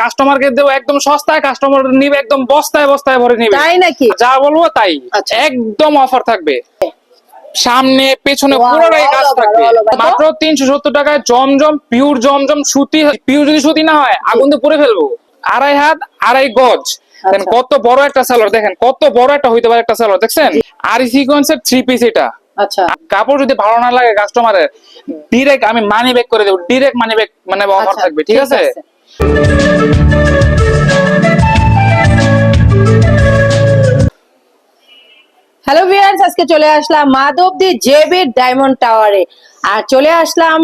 কাস্টমারকে দেবো একদম সস্তায়, কাস্টমার নিবে একদম বস্তায় বস্তায় ভরে নিবে। তাই নাকি? যা বলবো তাই। আচ্ছা। একদম অফার থাকবে, সামনে পেছনে Wow, পুরোটাই কাজ all over, থাকবে। all over। মাত্র 370 টাকায় জমজম পিওর জমজম সুতি। পিওর যদি সুতি না হয় আগুন দিয়ে পুড়ে ফেলবো। 2.5 হাত 2.5 গজ। দেখেন আচ্ছা। কত বড় একটা সালোয়ার, দেখেন কত বড় একটা হইতে পারে একটা সালোয়ার, দেখছেন? আর সিকোয়েন্সের 3 পিস এটা। আচ্ছা কাপড় যদি ভালো না লাগে কাস্টমারের, ডিরেক্ট আমি মানি ব্যাক করে দেবো, ডিরেক্ট মানি ব্যাক মানে অফার আচ্ছা, থাকবে, ঠিক আছে? হ্যালো ভিউয়ার্স, আজকে চলে আসলাম মাধবদী জেবি ডায়মন্ড টাওয়ারে। আর চলে আসলাম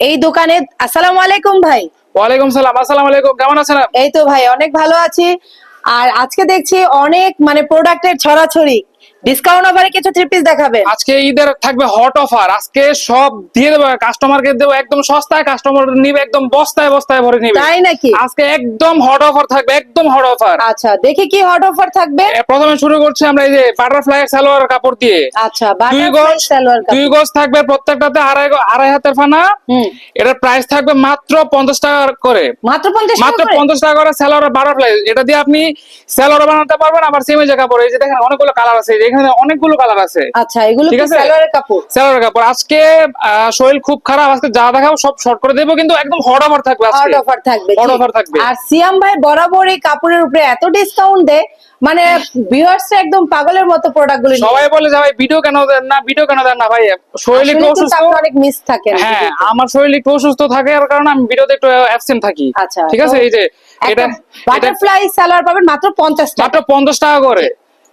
এই দোকানে। আসসালামু আলাইকুম ভাই। ওয়ালাইকুম সালাম। আসসালামু আলাইকুম, কেমন আছেন আপনি? এই তো ভাই অনেক ভালো আছি। আর আজকে দেখছি অনেক মানে প্রোডাক্টের ছড়াছড়ি, ডিসকাউন্ট অফারে কিছু থ্রি পিস দেখাবেন। আজকে ঈদের থাকবে হট অফার, আজকে সব দিয়ে দেবো, কাস্টমারকে দেবো একদম সস্তায়, কাস্টমার নিবে একদম বস্তায় বস্তায় ভরে নিবে। তাই নাকি? আজকে একদম হট অফার থাকবে, একদম হট অফার। আচ্ছা, দেখি কি হট অফার থাকবে। প্রথমে শুরু করছি আমরা এই যে বাটারফ্লাই সালোয়ার কাপড় দিয়ে। আচ্ছা, 2 বাটারফ্লাই গজ, সালোয়ার 2 কাপড়। গজ থাকবে প্রত্যেকটাতে আড়াই হাতের ফানা। হুম। এটার প্রাইস থাকবে মাত্র 50 টাকা করে। মাত্র 50 মাত্র টাকা করে? 50 টাকা করে সালোয়ার বাটারফ্লাই। এটা দিয়ে আপনি সালোয়ার বানাতে পারবেন, আবার সেমি যে কাপড়। এই যে দেখেন অনেকগুলো কালার আছে, এখানে অনেকগুলো কালার আছে। আচ্ছা, এগুলো ঠিক কি আছে? সালোয়ারের কাপড়? সালোয়ার কাপড়। আজকে শরীর খুব খারাপ, আজকে যা দেখাবো সব শর্ট করে দেবো, কিন্তু একদম হট অফার থাকবে আজকে। হট অফার থাকবে। হট অফার থাকবে। আর সিয়াম ভাই বরাবর এই কাপড়ের উপরে এত ডিসকাউন্ট দেয়, মানে ভিউয়ার্স একদম পাগলের মতো প্রোডাক্ট গুলো নিয়ে। সবাই বলে যে ভাই ভিডিও কেন দেন না, ভিডিও কেন দেন না। ভাই শরীর একটু আসলে কিন্তু অসুস্থ। আপনি অনেক মিস থাকেন হ্যাঁ, ভিডিওতে। আমার শরীর একটু অসুস্থ থাকে, এর কারণে আমি ভিডিওতে একটু অ্যাবসেন্ট থাকি। আচ্ছা, ঠিক আছে? তো এই যে এটা একটা এটা বাটারফ্লাই সালোয়ার পাবেন মাত্র 50 মাত্র টাকা। 50 টাকা করে,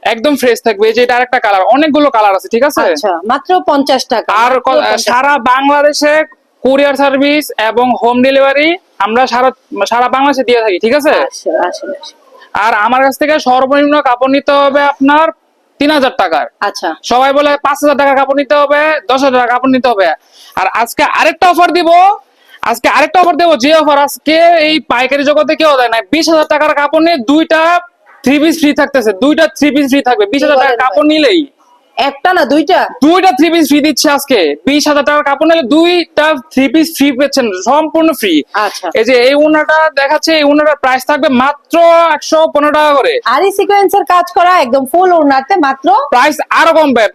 একদম ফ্রেশ থাকবে। এই যে এটা আরেকটা কালার, অনেকগুলো কালার আছে, ঠিক আছে? আচ্ছা, মাত্র 50 টাকা। আর মাত্র 50 সারা বাংলাদেশে কুরিয়ার সার্ভিস এবং হোম ডেলিভারি আমরা সারা বাংলাদেশে দিয়ে থাকি, ঠিক আছে? আসলে আসলে আর আমার কাছ থেকে সর্বনিম্ন কাপড় নিতে হবে আপনার 3000 টাকার। আচ্ছা, সবাই বলে 5000 টাকা কাপড় নিতে হবে, 10,000 টাকা কাপড় নিতে হবে। আর আজকে আরেকটা অফার দিব, যে অফার আজকে এই পাইকারি জগতে কেউ দেয় না। 20,000 টাকার কাপড় নিয়ে 2টা 3 পিস ফ্রি থাকতেছে, 2টা 3 পিস ফ্রি থাকবে 20,000 টাকার কাপড় নিলেই। একটা না দুইটা? 2টা 3 পিস ফ্রি দিচ্ছে আজকে। 20,000 টাকার কাপড় নিলে 2টা 3 পিস ফ্রি পাচ্ছেন, সম্পূর্ণ ফ্রি। আচ্ছা। এই যে এই উনাটা দেখাচ্ছে, এই উনাটার প্রাইস থাকবে মাত্র 115 টাকা করে। আরি সিকোয়েন্সের কাজ করা একদম ফুল ওড়নাতে মাত্র। প্রাইস আরো কমবে,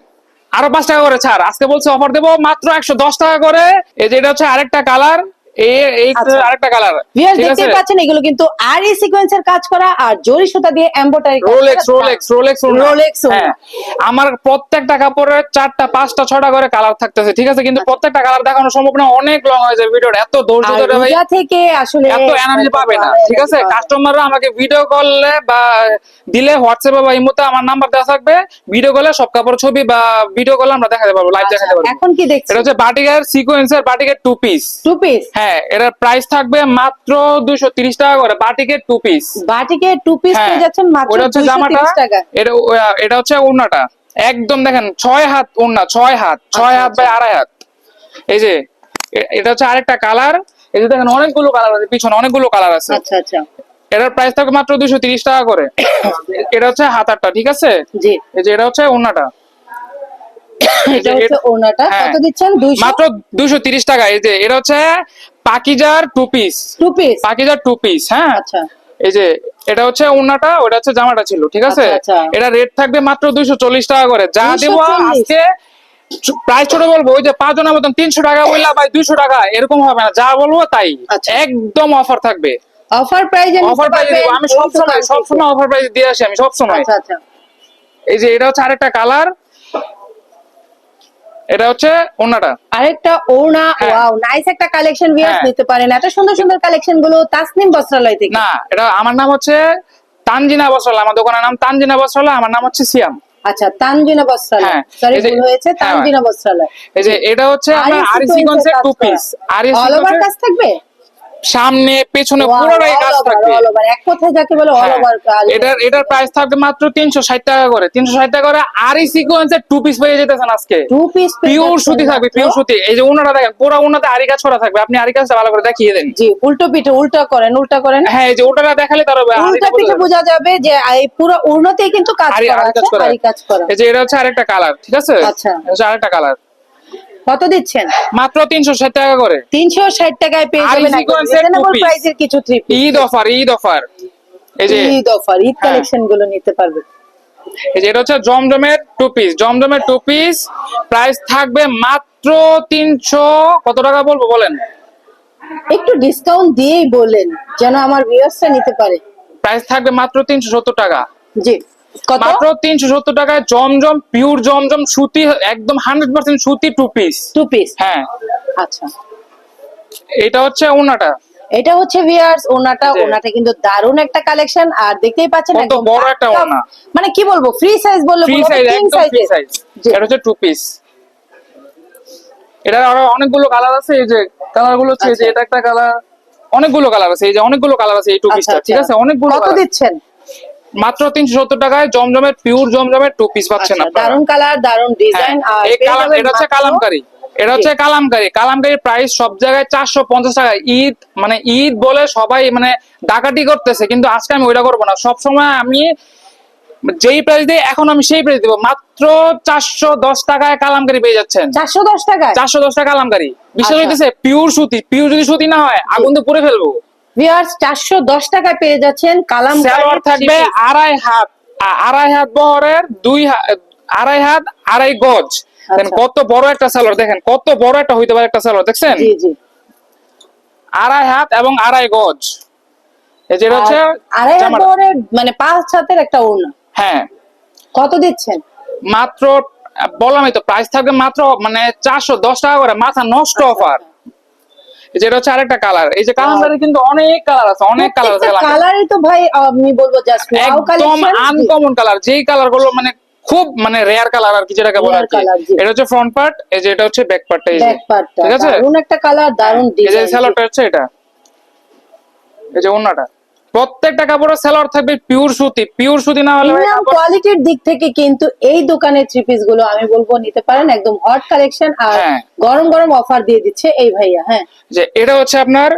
আরো 5 টাকা করে ছাড়। আজকে বলছে অফার দেবো মাত্র 110 টাকা করে। এই যে এটা হচ্ছে আরেকটা কালার, এই আচ্ছা। আরেকটা কালার, ভিউয়ার্স ঠিক দেখতে আছে? পাচ্ছেন এগুলো কিন্তু আরি সিকোয়েন্সের কাজ করা আর জরি সুতা দিয়ে এমব্রয়ডারি কাজ করা। রোলেক্স হ্যাঁ, আমার প্রত্যেকটা কাপড়ের 4টা 5টা 6টা করে কালার থাকতেছে, ঠিক আছে? কিন্তু প্রত্যেকটা কালার দেখানো সম্ভব না, অনেক লং হয়ে যায় ভিডিওটা। এত ধৈর্য আর ধরে ভাই রোজা থেকে আসলে এত এনার্জি পাবে না, ঠিক আছে? কাস্টমাররা আমাকে ভিডিও কলে বা দিলে হোয়াটসঅ্যাপে বা ইমোতে আমার নাম্বার দেওয়া থাকবে, ভিডিও কলে সব কাপড় ছবি বা ভিডিও কলে আমরা দেখাতে পারবো, লাইভ দেখাতে পারবো। এখন কি দেখছি? এটা হচ্ছে বাটিকের সিকোয়েন্সের বাটিকের 2 পিস। 2 পিস? হ্যাঁ, এটার প্রাইস থাকবে মাত্র 230 টাকা করে, বাটিকের 2 পিস। বাটিকে 2 পিস পেয়ে যাচ্ছেন মাত্র ওটা হচ্ছে জামাটা, 230 টাকা। এটা হচ্ছে ওড়নাটা। একদম দেখেন 6 হাত ওড়না, 6 হাত, 6 হাত বাই 2.5 হাত। এই যে এটা হচ্ছে আরেকটা কালার। এই যে দেখেন অনেকগুলো কালার আছে, পিছনে অনেকগুলো কালার আছে। আচ্ছা আচ্ছা, এটার প্রাইস থাকবে মাত্র 230 টাকা করে। এটা হচ্ছে হাতারটা, ঠিক আছে? জি। এই যে এটা হচ্ছে ওড়নাটা। এটা হচ্ছে ওড়নাটা, হ্যাঁ, কত দিচ্ছেন? 200? মাত্র 230 টাকা। এই যে এটা হচ্ছে পাকিজার 2 পিস। 2 পিস? পাকিজার 2 পিস, হ্যাঁ। আচ্ছা। এই যে এটা হচ্ছে ওড়নাটা, ওটা হচ্ছে জামাটা ছিল, ঠিক আছে? আচ্ছা, আচ্ছা। এটা রেট থাকবে মাত্র 240 টাকা করে। যা দেবো 240? আজকে প্রাইস ছোট বলবো, ওই যে 5 জনের মতন 300 টাকা বললা ভাই 200 টাকা এরকম হবে না, যা বলবো তাই। আচ্ছা। একদম অফার থাকবে, অফার প্রাইজে নিতে অফার প্রাইস পারবেন। দিব। আমি সবসময় অফার প্রাইস দিয়ে আসি, আমি সবসময়। আচ্ছা আচ্ছা, এই যে এটা হচ্ছে আরেকটা কালার, এটা হচ্ছে ওড়নাটা। আরেকটা ওড়না। হ্যাঁ। ওয়াও, নাইস একটা কালেকশন ভিউয়ার্স, হ্যাঁ। নিতে পারেন এত সুন্দর সুন্দর কালেকশন গুলো তাসনিম বস্ত্রালয় থেকে। না, এটা আমার নাম হচ্ছে তানজিনা বস্ত্রালয়, আমার দোকানের নাম তানজিনা বস্ত্রালয়, আমার নাম হচ্ছে সিয়াম। আচ্ছা, তানজিনা বস্ত্রালয়, হ্যাঁ, সরি এই যে- ভুল হয়েছে, হ্যাঁ, তানজিনা বস্ত্রালয়। এই যে এটা হচ্ছে আপনার আরি সিকোয়েন্সের 2 পিস। আরি অল ওভার কাজ থাকবে? সামনে পেছনে Wow, পুরোটাই all কাজ over, থাকবে। all over, এক কথায় যাকে বলে অল হ্যাঁ, ওভার কাজ। এটার প্রাইস থাকবে মাত্র 360 টাকা করে। 360 টাকা করে আরি সিকোয়েন্সের 2 পিস পেয়ে যেতেছেন আজকে। 2 পিস পিওর সুতি থাকবে, পিওর সুতি। এই যে ওনাটা দেখেন, পুরো ওনাতে আরি কাজ করা থাকবে। আপনি আরি কাজটা ভালো করে দেখিয়ে দেন। জি, উল্টো পিঠে উল্টা করেন, উল্টা করেন। হ্যাঁ, এই যে ওটাটা দেখালে তার উল্টা পিঠে বোঝা যাবে যে এই পুরো ওড়নাতেই কিন্তু কাজ করা আছে, আরি কাজ করা। এই যে এটা হচ্ছে আরেকটা কালার, ঠিক আছে? আচ্ছা। এটা হচ্ছে আরেকটা কালার। কত দিচ্ছেন? মাত্র 360 টাকা করে। 360 টাকায় পেয়ে আর যাবেন easy একদম concept রিজনেবল two piece। প্রাইসের কিছু three piece. Eid offer, Eid offer. এই যে ঈদ অফার, ঈদ হ্যাঁ। কালেকশন গুলো নিতে পারবে। এই যে এটা হচ্ছে জমজমের টু পিস, জমজমের টু পিস প্রাইস থাকবে মাত্র 300 কত টাকা বলবো বলেন? একটু ডিসকাউন্ট দিয়েই বলেন যেন আমার ভিউয়ার্সরা নিতে পারে। প্রাইস থাকবে মাত্র 370 টাকা। জি, কত? মাত্র 370 টাকায় জমজম, পিওর জমজম সুতি, একদম 100% সুতি টু পিস। Two piece. হ্যাঁ, আচ্ছা, এটা হচ্ছে ওনাটা। এটা হচ্ছে ভিউয়ার্স ওনাটা। জি। ওনাটা কিন্তু দারুণ একটা কালেকশন, আর দেখতেই পাচ্ছেন কত একদম বড় একটা পাক্কা, ওড়না। মানে কি বলবো, ফ্রি সাইজ বললে ফ্রি ভুল হবে, সাইজ, কিং একদম ফ্রি সাইজের। সাইজ। জি। এটা হচ্ছে টু পিস। এটা আরো অনেকগুলো কালার আছে, এই যে কালার গুলো হচ্ছে, এই যে আচ্ছা। এটা একটা কালার, অনেকগুলো কালার আছে, এই যে অনেকগুলো কালার আছে এই টু আচ্ছা পিসটা, ঠিক আছে, আচ্ছা, অনেকগুলো কত কালার। দিচ্ছেন? মাত্র 370 টাকায় জমজমের, পিওর জমজমের টু পিস পাচ্ছেন আচ্ছা, আপনারা। দারুণ কালার, দারুণ হ্যাঁ, ডিজাইন, আর এই পেয়ে কালাম, যাবেন এটা হচ্ছে মাত্র। কালামকারী, এটা জি। হচ্ছে কালামকারী। কালামকারীর প্রাইস সব জায়গায় 450 টাকা। ঈদ মানে ঈদ বলে সবাই মানে ডাকাতি করতেছে, কিন্তু আজকে আমি ওইটা করবো না। সবসময় আমি যেই প্রাইস দিই এখন আমি সেই প্রাইস দিব। মাত্র 410 টাকায় কালামকারী পেয়ে যাচ্ছেন। 410 টাকায় 410 টাকা কালামকারী। বিশ্বাস আচ্ছা। হইতেছে? পিওর সুতি, পিওর যদি সুতি না হয় আগুন তো পুড়ে ফেলবো। ভিউয়ার্স 410 টাকায় পেয়ে যাচ্ছেন কালামকারী সালোয়ার থাকবে থ্রি পিস। আড়াই হাত, আড়াই হাত বহরের, আড়াই হাত, আড়াই গজ। দেখেন আচ্ছা। কত বড় একটা সালোয়ার, দেখেন কত বড় একটা হইতে পারে একটা সালোয়ার, দেখছেন? জি জি। আড়াই হাত এবং আড়াই গজ। এই যেটা হচ্ছে আর আড়াই হাত জামাটা। বহরের মানে 5 হাতের একটা ওড়না। হ্যাঁ, কত দিচ্ছেন? মাত্র বললামই তো, প্রাইস থাকবে মাত্র মানে 410 টাকা করে, মাথা নষ্ট অফার। যেটা হচ্ছে আরেকটা কালার, এই যে কালামকারী কিন্তু অনেক কালার আছে, অনেক কালার আছে প্রত্যেকটা কালামকারী। কালারই তো ভাই আমি বলবো জাস্ট ওয়াও একদম কালেকশন। আনকমন কালার, যেই কালার গুলো মানে খুব মানে রেয়ার কালার আর কি, যেটাকে বলে আর Rare কি। colour, জি। এটা হচ্ছে ফ্রন্ট পার্ট, এই যে এটা হচ্ছে ব্যাক পার্টটা, এই যে, ব্যাক পার্টটা ঠিক আছে। দারুণ একটা কালার, দারুণ এই যে ডিজাইন। সালোয়ারটা হচ্ছে এটা, এই যে ওন্নাটা। প্রত্যেকটা কাপড়ের সালোয়ার থাকবে পিওর সুতি, পিওর সুতি না হলে ভাই প্রিমিয়াম কাপড়। কোয়ালিটির দিক থেকে কিন্তু এই দোকানের থ্রি পিস গুলো আমি বলবো নিতে পারেন, একদম হট কালেকশন, আর হ্যাঁ। গরম গরম অফার দিয়ে দিচ্ছে এই ভাইয়া। হ্যাঁ, যে এটা হচ্ছে আপনার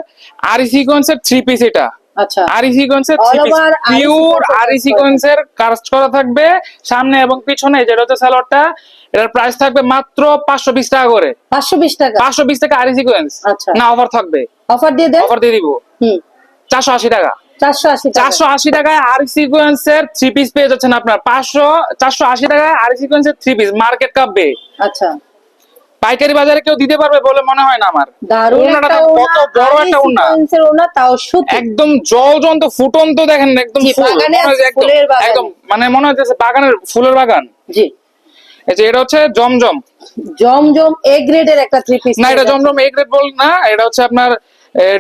আরি সিকোয়েন্সের থ্রি পিস। এটা আচ্ছা, আরি সিকোয়েন্সের All থ্রি পিস, over আরি পিওর sequence এর আরি কাজ করা সিকোয়েন্সের কাজ করা থাকবে সামনে এবং পিছনে। যেটা হচ্ছে সালোয়ারটা, এটার প্রাইস থাকবে মাত্র 520 টাকা করে। 520 টাকা। 520 টাকা আরি সিকোয়েন্স। আচ্ছা। না, অফার থাকবে, অফার দিয়ে দেন। অফার দিয়ে দিব। হুম, 480 টাকা। 480 টাকা। 480 টাকায় আরি সিকোয়েন্সের থ্রি পিস পেয়ে যাচ্ছেন আপনার। 480 টাকায় আরি সিকোয়েন্সের থ্রি পিস মার্কেট কাঁপবে। আচ্ছা, পাইকারি বাজারে কেউ দিতে পারবে বলে মনে হয় না আমার। দারুণ ওড়নাটা একটা দেখেন, ওড়না, কত বড় আরি একটা ওড়না, সিকোয়েন্সের ওড়না, তাও সুতি। একদম জলজন্ত ফুটন্ত, দেখেন একদম জি, ফুল, বাগানে মনে হয় যে আছে, একদম ফুলের বাগানে। একদম মানে মনে হচ্ছে বাগানের ফুলের বাগান। জি, এই যে এটা হচ্ছে জমজম। জমজম এ গ্রেডের একটা থ্রি পিস। না, এটা জমজম এ গ্রেড বল না, এটা হচ্ছে আপনার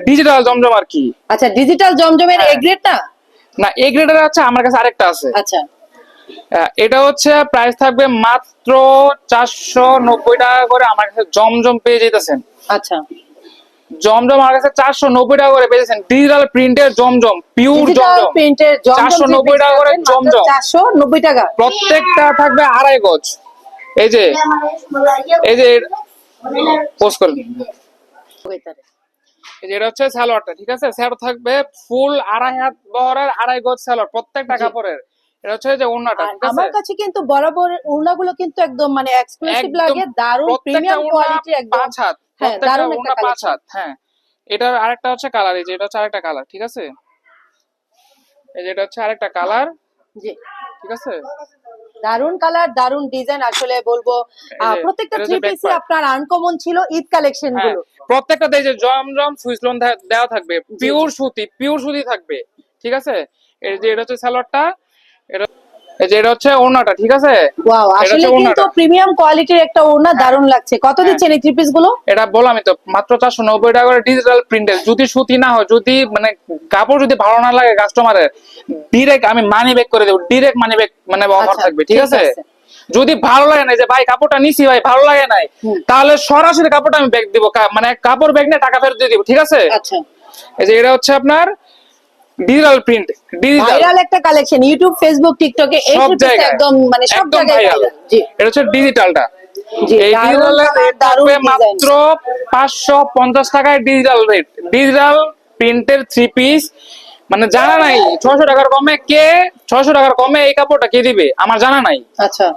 ডিজিটাল জমজম আর কি। আচ্ছা, ডিজিটাল জমজমের হ্যাঁ। এ গ্রেড না? না, এ গ্রেডের আছে আমার কাছে আরেকটা আছে। আচ্ছা, এটা হচ্ছে প্রাইস থাকবে মাত্র 490 টাকা করে। আমার কাছে জমজম পেয়ে যেতেছেন। আচ্ছা, জমজম আমার কাছে 490 টাকা করে পেয়েছেন। ডিজিটাল প্রিন্টের জমজম, পিওর ডিজিটাল জমজম, প্রিন্টের জমজম 490 টাকা করে জমজম। 490 টাকা। প্রত্যেকটা থাকবে আড়াই গজ। এই যে, এই যে পোস্ট করুন। এই যে এটা হচ্ছে সালোয়ারটা, ঠিক আছে। সালোয়ার থাকবে ফুল আড়াই হাত বহরের, আড়াই গজ সালোয়ার, প্রত্যেকটা জি। কাপড়ের। এটা হচ্ছে যে ওড়নাটা, আর ঠিক আছে। আমার কাছে কিন্তু বরাবর ওড়নাগুলো কিন্তু একদম মানে এক্সক্লুসিভ একদম লাগে, দারুণ প্রত্যেকটা প্রিমিয়াম ওড়না কোয়ালিটি, একদম 5 হাত, হ্যাঁ, প্রত্যেকটা দারুণ ওড়না একটা 5 কালেকশন। হাত। হ্যাঁ, এটার আরেকটা হচ্ছে কালার, এই যে এটা হচ্ছে আরেকটা কালার, ঠিক আছে। এই যে এটা হচ্ছে আরেকটা কালার, জি, ঠিক আছে। দারুণ কালার, দারুণ ডিজাইন, আসলে বলবো এই যে প্রত্যেকটা এটা থ্রি হচ্ছে back পিসই part। আপনার আনকমন ছিল ঈদ কালেকশন হ্যাঁ, গুলো। প্রত্যেকটাতে এই যে জমজম সুইসলন দেওয়া থাকবে, পিওর সুতি, পিওর সুতি থাকবে, ঠিক আছে। এই যে এটা হচ্ছে সালোয়ারটা, এটা এই যে এটা হচ্ছে ওড়নাটা, ঠিক আছে। ওয়াও, এটা আসলে হচ্ছে কিন্তু ওড়নাটা। প্রিমিয়াম কোয়ালিটির একটা ওড়না, দারুণ লাগছে। কত হ্যাঁ। দিচ্ছেন এই থ্রি পিস গুলো? এটা বললামই তো, মাত্র 490 টাকা করে ডিজিটাল প্রিন্টের। যদি সুতি না হয়, যদি মানে কাপড় যদি ভালো না লাগে কাস্টমারের, ডিরেক্ট আমি মানি ব্যাক করে দেবো, ডিরেক্ট মানি ব্যাক মানে অফার আচ্ছা, থাকবে, ঠিক ঠিক আছে। আছে। যদি ভালো লাগে না, যে ভাই কাপড়টা নিছি ভাই ভালো লাগে নাই, তাহলে সরাসরি কাপড়টা আমি ব্যাক দিব, মানে কাপড় ব্যাগ নিয়ে টাকা ফেরত দিয়ে দিব, ঠিক আছে। আচ্ছা, এই যে এটা হচ্ছে আপনার ডিজিটাল প্রিন্ট, ডিজিটাল ভাইরাল একটা কালেকশন, ইউটিউব, ফেসবুক, টিকটকে এই সব থ্রি পিসটা জায়গায়, একদম মানে সব একদম জায়গায় ভাইরাল। ভাইরাল। জি, এটা হচ্ছে ডিজিটালটা। জি, এই দারুণ ডিজিটালের কালার, রেট দারুণ থাকবে ডিজাইন। মাত্র 550 টাকায় ডিজিটাল রেট। ডিজিটাল প্রিন্টের থ্রি পিস মানে জানা নাই 600 টাকার কমে কে, 600 টাকার কমে এই কাপড়টা কে দিবে আমার জানা নাই। আচ্ছা,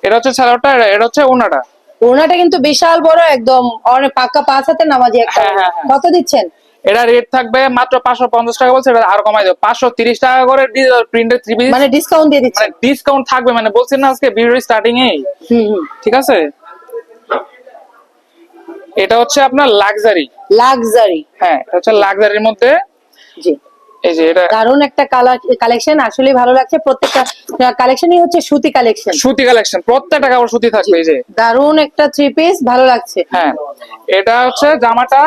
এটা হচ্ছে সালোয়ারটা, এটা হচ্ছে ওড়নাটা। ওড়নাটা কিন্তু বিশাল বড়, একদম অনেক পাক্কা 5 হাতের নামাজি একটা হ্যাঁ, ওড়না। হ্যাঁ, হ্যাঁ। কত দিচ্ছেন? এটা রেট থাকবে মাত্র 550 টাকা, বলছে এটা আরো কমাই দেবো 530 টাকা করে ডিজিটাল প্রিন্টের 3 পিস। মানে ডিসকাউন্ট দিয়ে মানে দিচ্ছেন? ডিসকাউন্ট থাকবে, মানে বলছেন না আজকে ভিডিও স্টার্টিং এ, হুম। ঠিক আছে। এটা হচ্ছে আপনার লাক্সারি। লাক্সারি। হ্যাঁ, এটা হচ্ছে লাক্সারির মধ্যে। জি। এই যে এটা দারুন একটা কালেকশন, আসলে ভালো লাগছে। প্রত্যেকটা কালেকশনই হচ্ছে সুতি কালেকশন। সুতি কালেকশন, প্রত্যেকটা কাপড় সুতি থাকবে। এই যে দারুন একটা 3 পিস, ভালো লাগছে। হ্যাঁ, এটা হচ্ছে জামাটা,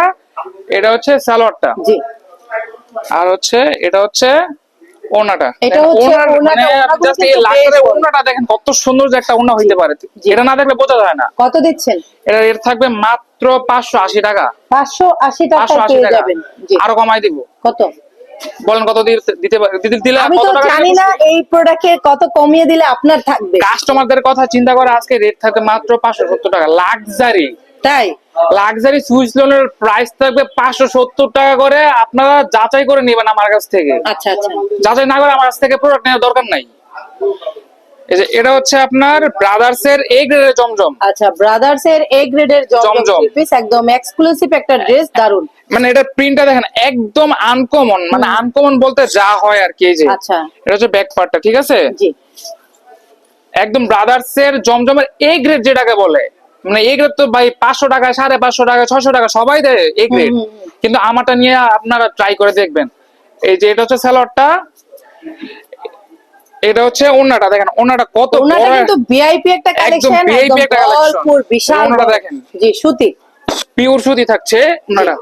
এটা হচ্ছে সালোয়ারটা, জি। আর হচ্ছে এটা হচ্ছে ওড়নাটা। এটা হচ্ছে ওড়নাটা, মানে ওড়নাগুলো জাস্ট এই কিন্তু লাক্সারি বেশ বড়। ওড়নাটা দেখেন কত সুন্দর যে একটা ওড়না হইতে পারে, জি। এটা না দেখলে বোঝা যায় না। কত দিচ্ছেন? এটা রেট থাকবে মাত্র 580 টাকা। 580 টাকায় 580 পেয়ে টাকা, যাবেন। জি। আরো কমাই দিব। কত? বলেন কত দিলে আমি কত তো টাকা জানি না এই প্রোডাক্টে কত কমিয়ে দিলে আপনার থাকবে। কাস্টমারদের কথা চিন্তা করে আজকে রেট থাকবে মাত্র 570 টাকা। লাক্সারি, তাই? লাক্সারি সুইস লোনের প্রাইস থাকবে 570 টাকা করে। আপনারা যাচাই করে নেবেন আমার কাছ থেকে, আচ্ছা আচ্ছা। যাচাই না করে আমার কাছ থেকে প্রোডাক্ট নেওয়ার দরকার নাই। এই যে এটা হচ্ছে আপনার ব্রাদার্স এর এ গ্রেডের জমজম। আচ্ছা, ব্রাদার্স এর এ গ্রেডের জমজম জমজম। 3 পিস, একদম এক্সক্লুসিভ একটা ড্রেস, দারুন। মানে এটা প্রিন্টটা দেখেন একদম আনকমন, মানে আনকমন বলতে যা হয় আর কি। এই যে আচ্ছা। এটা হচ্ছে ব্যাক পার্টটা, ঠিক আছে। জি। একদম ব্রাদার্স এর জমজমের এ গ্রেড যেটাকে বলে, মানে এ গ্রেড তো ভাই 500 টাকা, 550 টাকা, 600 টাকা সবাই দেয় এ গ্রেড, কিন্তু আমারটা নিয়ে আপনারা ট্রাই করে দেখবেন। এই যে এটা হচ্ছে সালোয়ারটা, এটা হচ্ছে ওড়নাটা, দেখেন ওড়নাটা কত ওনাটা বড়, কিন্তু ভিআইপি একটা কালেকশন, একদম VIP একদম একটা কালেকশন। ভরপুর, বিশাল ওড়নাটা বড়। দেখেন জি, সুতি। পিওর সুতি থাকছে ওড়নাটা।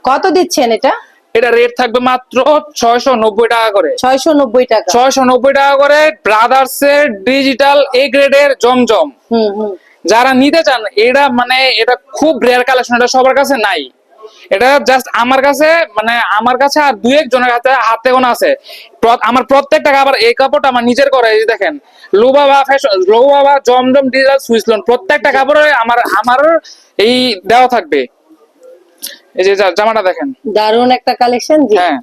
কত দিচ্ছেন এটা? এটা রেট থাকবে মাত্র 690 টাকা করে। 690 টাকা। 690 টাকা করে ব্রাদার্স এর ডিজিটাল এ গ্রেডের জমজম। হুম। যারা নিতে চান, এটা মানে এটা খুব রেয়ার কালেকশন, এটা সবার কাছে নাই। এটা জাস্ট আমার কাছে, মানে আমার কাছে আর দুই একজনের হাতে গোনা আছে। আমার প্রত্যেকটা কাপড়, এই কাপড়টা আমার নিজের করে। এই যে দেখেন লুবাবা ফ্যাশন, লুবাবা জমজম ডিজিটাল সুইস লোন, প্রত্যেকটা কাপড়ে আমার এই দেওয়া থাকবে। এই যে জামাটা দেখেন, দারুন একটা কালেকশন। জি। হ্যাঁ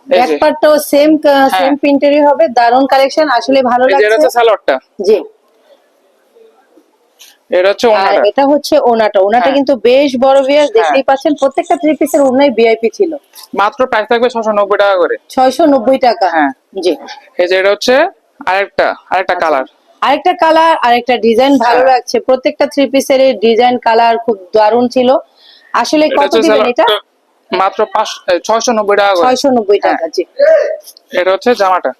এই যে ব্যাকপার্টটাও সেম হ্যাঁ। প্রিন্টেরই হবে, দারুন কালেকশন, আসলে ভালো এই যে এটা লাগছে। হচ্ছে সালোয়ারটা, জি। এটা হচ্ছে আর ওড়নাটা। এটা হচ্ছে ওনাটা হ্যাঁ। কিন্তু বেশ বড় ভিয়ার, হ্যাঁ। দেখতেই পাচ্ছেন। প্রত্যেকটা 3 পিসের ওনাই ভিআইপি ছিল। মাত্র প্রাইস থাকবে 690 টাকা করে। 690 টাকা। হ্যাঁ। জি। এই যে এটা হচ্ছে আরেকটা কালার, আরেকটা কালার, আরেকটা ডিজাইন, ভালো হ্যাঁ। লাগছে। প্রত্যেকটা 3 পিসের ডিজাইন কালার খুব দারুণ ছিল। আসলে এটা কত হচ্ছে দিবেন এটা? মাত্র 690 টাকা করে। 690 টাকা। জি। এটা হচ্ছে জামাটা,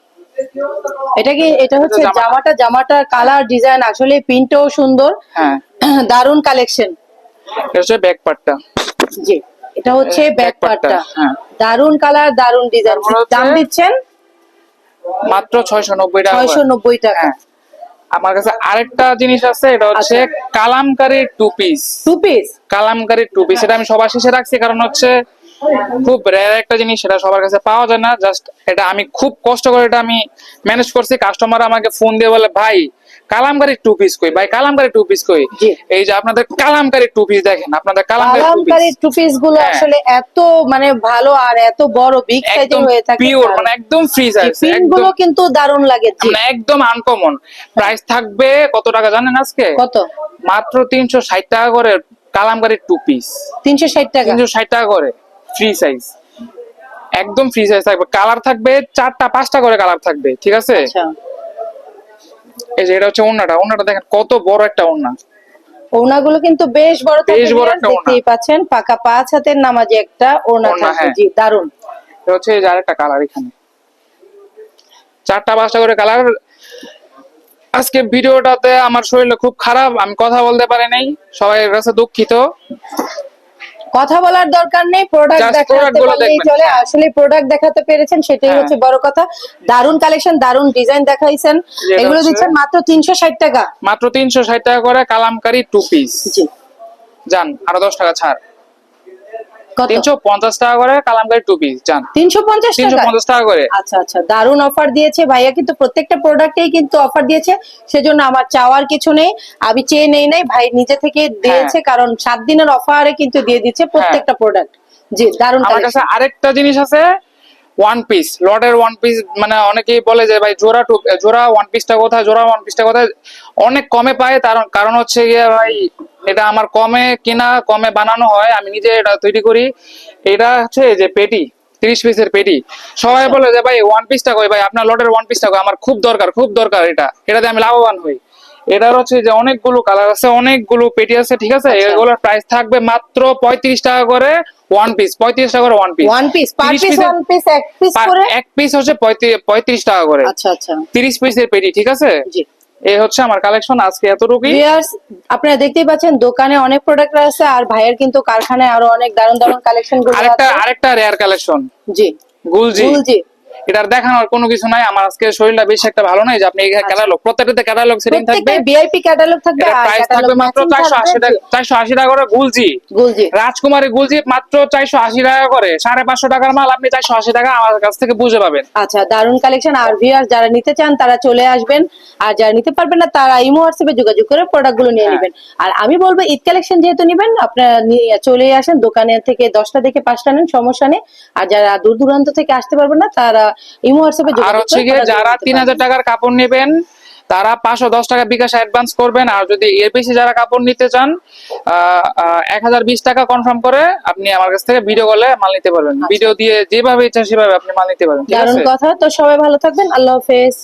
এটা হচ্ছে জামাটা। জামাটার কালার ডিজাইন, আসলে প্রিন্টও সুন্দর। হ্যাঁ। দারুণ কালেকশন। এটা হচ্ছে ব্যাক পার্টটা। জি। এটা হচ্ছে ব্যাক পার্টটা। হ্যাঁ। দারুণ কালার, দারুণ ডিজাইন। তারপরে হচ্ছে দাম দিচ্ছেন মাত্র 690 টাকা করে। 690 টাকা। হ্যাঁ। আমার কাছে আরেকটা জিনিস আছে, এটা হচ্ছে Kalamkari two piece. 2 piece. Kalamkari two piece, এটা আমি সবার শেষে রাখছি, কারণ হচ্ছে খুব রেয়ার একটা জিনিস, সেটা সবার কাছে পাওয়া যায় না। জাস্ট এটা আমি খুব কষ্ট করে এটা আমি ম্যানেজ করছি। কাস্টমার আমাকে ফোন দিয়ে বলে, ভাই কালামকারী টু পিস কই, ভাই কালামকারী টু পিস কই। জি। এই যে আপনাদের কালামকারী টু পিস দেখেন, আপনাদের কালামকারী কালামকারী টু পিস গুলো হ্যাঁ। আসলে এত মানে ভালো আর এত বড় বিগ সাইজের একদম হয়ে থাকে। পিওর, মানে একদম ফ্রি সাইজ, পিন গুলো কিন্তু দারুণ লাগে। জি। মানে একদম আনকমন। প্রাইস থাকবে কত টাকা জানেন আজকে? কত? মাত্র 360 টাকা করে কালামকারী টু পিস। 360 টাকা। 360 টাকা করে ফ্রি সাইজ, একদম ফ্রি সাইজ থাকবে। কালার থাকবে 4টা 5টা করে কালার থাকবে, ঠিক আছে। আচ্ছা। এই যে এটা হচ্ছে ওড়নাটা দেখেন কত বড় একটা ওড়না। ওড়নাগুলো কিন্তু বেশ বড় থাকে, বেশ বড় একটা ওড়না। দেখতেই পাচ্ছেন। পাকা 5 হাতের নামাজি একটা ওড়না ওড়না, থাকে। হ্যাঁ। জি, দারুণ। এটা হচ্ছে এই যে আরেকটা কালার, এখানে 4টা 5টা করে কালার। আজকে ভিডিওটাতে আমার শরীরটা খুব খারাপ, আমি কথা বলতে পারি নাই, সবাই কাছে দুঃখিত। কথা বলার দরকার নেই, প্রোডাক্ট Just দেখাতে product গুলো পারলেই দেখবেন। চলে। আসলে প্রোডাক্ট দেখাতে পেরেছেন, সেটাই হ্যাঁ। হচ্ছে বড় কথা। দারুণ কালেকশন, দারুণ ডিজাইন দেখাইছেন। যেটা এগুলো হচ্ছে- দিচ্ছেন মাত্র 360 টাকা। মাত্র 360 টাকা করে কালামকারী টু পিস। জি। যান আরো 10 টাকা ছাড়, কত? 350 টাকা করে কালামকারী টু পিস। যান 350 টাকা। 350 টাকা করে। আচ্ছা আচ্ছা, দারুণ অফার দিয়েছে ভাইয়া, কিন্তু প্রত্যেকটা প্রোডাক্টেই কিন্তু অফার দিয়েছে। সেজন্য আমার চাওয়ার কিছু নেই, আমি চেয়ে নেই নাই, ভাই নিজে থেকে দিয়েছে। কারণ 7 দিনের অফারে কিন্তু দিয়ে দিচ্ছে প্রত্যেকটা প্রোডাক্ট। জি, দারুণ আমার কাছে কালেকশন। আরেকটা জিনিস আছে, ওয়ান পিস, লটের ওয়ান পিস, মানে অনেকেই বলে যে ভাই জোড়া ওয়ান পিসটা কোথায়, জোড়া ওয়ান পিসটা কোথায়, অনেক কমে পায়। তার কারণ হচ্ছে গিয়ে ভাই এটা আমার কমে কিনা, কমে বানানো হয়, আমি নিজে এটা তৈরি করি। এটা হচ্ছে এই যে পেটি, 30 পিসের পেটি। সবাই বলে যে ভাই ওয়ান পিসটা কই, ভাই আপনার লটের ওয়ান পিসটা কই, আমার খুব দরকার, খুব দরকার, এটাতে আমি লাভবান হই। এটার হচ্ছে যে অনেকগুলো কালার আছে, অনেকগুলো পেটি আছে, ঠিক আছে। আচ্ছা। এগুলোর প্রাইস থাকবে মাত্র 35 টাকা করে ওয়ান পিস, 35 টাকা করে ওয়ান পিস। ওয়ান পিস, পার 30 পিস পিসের ওয়ান পিস, এক পিস করে। এক পিস হচ্ছে 35 টাকা করে, আচ্ছা আচ্ছা, 30 পিসের পেটি, ঠিক আছে। জি। এই হচ্ছে আমার কালেকশন আজকে এতটুকুই। ভিউয়ার্স, আপনারা দেখতেই পাচ্ছেন দোকানে অনেক প্রোডাক্ট আছে, আর ভাইয়ের কিন্তু কারখানায় আরো অনেক দারুণ দারুণ কালেকশন গুলো আছে। আরেকটা রেয়ার কালেকশন, জি, গুলজি। গুলজি। এটার দেখানোর কোনো কিছু নাই, আমার আজকে শরীরটা বেশি একটা ভালো নাই যে আপনি আচ্ছা। ক্যাটালগ, প্রত্যেকটাতে ক্যাটালগ সেটিং থাকবে। প্রত্যেকটা ভিআইপি ক্যাটালগ থাকবে, এটার আর প্রাইস ক্যাটালগ থাকবে মাত্র ম্যাচিং থাকবে। 480 টাকা করে গুলজি। গুলজি। রাজকুমারী গুলজি মাত্র 480 টাকা করে, 550 টাকার মাল আপনি 480 টাকা আমার কাছ থেকে বুঝে পাবেন। আচ্ছা, দারুণ কালেকশন। আর ভিউয়ার যারা নিতে চান তারা চলে আসবেন, আর যারা নিতে পারবেন না তারা ইমো হোয়াটসঅ্যাপে যোগাযোগ করে প্রোডাক্ট গুলো নিয়ে হ্যাঁ। নেবেন। আর আমি বলবো ঈদ কালেকশন যেহেতু নিবেন, আপনারা চলে আসেন দোকানের থেকে 10টা থেকে 5টা নেন, সমস্যা নেই। আর যারা দূর দূরান্ত থেকে আসতে পারবেন না তারা ইমো হোয়াটসঅ্যাপে আর যোগাযোগ হচ্ছে করে গিয়ে product গুলো যারা নিতে 3000 পারবেন। টাকার কাপড় নেবেন তারা 510 টাকা বিকাশ অ্যাডভান্স করবেন। আর যদি এর বেশি যারা কাপড় নিতে চান 1020 টাকা কনফার্ম করে আপনি আমার কাছ থেকে ভিডিও কলে মাল নিতে পারবেন। আচ্ছা। ভিডিও দিয়ে যেভাবে ইচ্ছা সেভাবে আপনি মাল নিতে পারবেন, ঠিক দারুণ আছে। কথা। তো সবাই ভালো থাকবেন, আল্লাহ হাফেজ।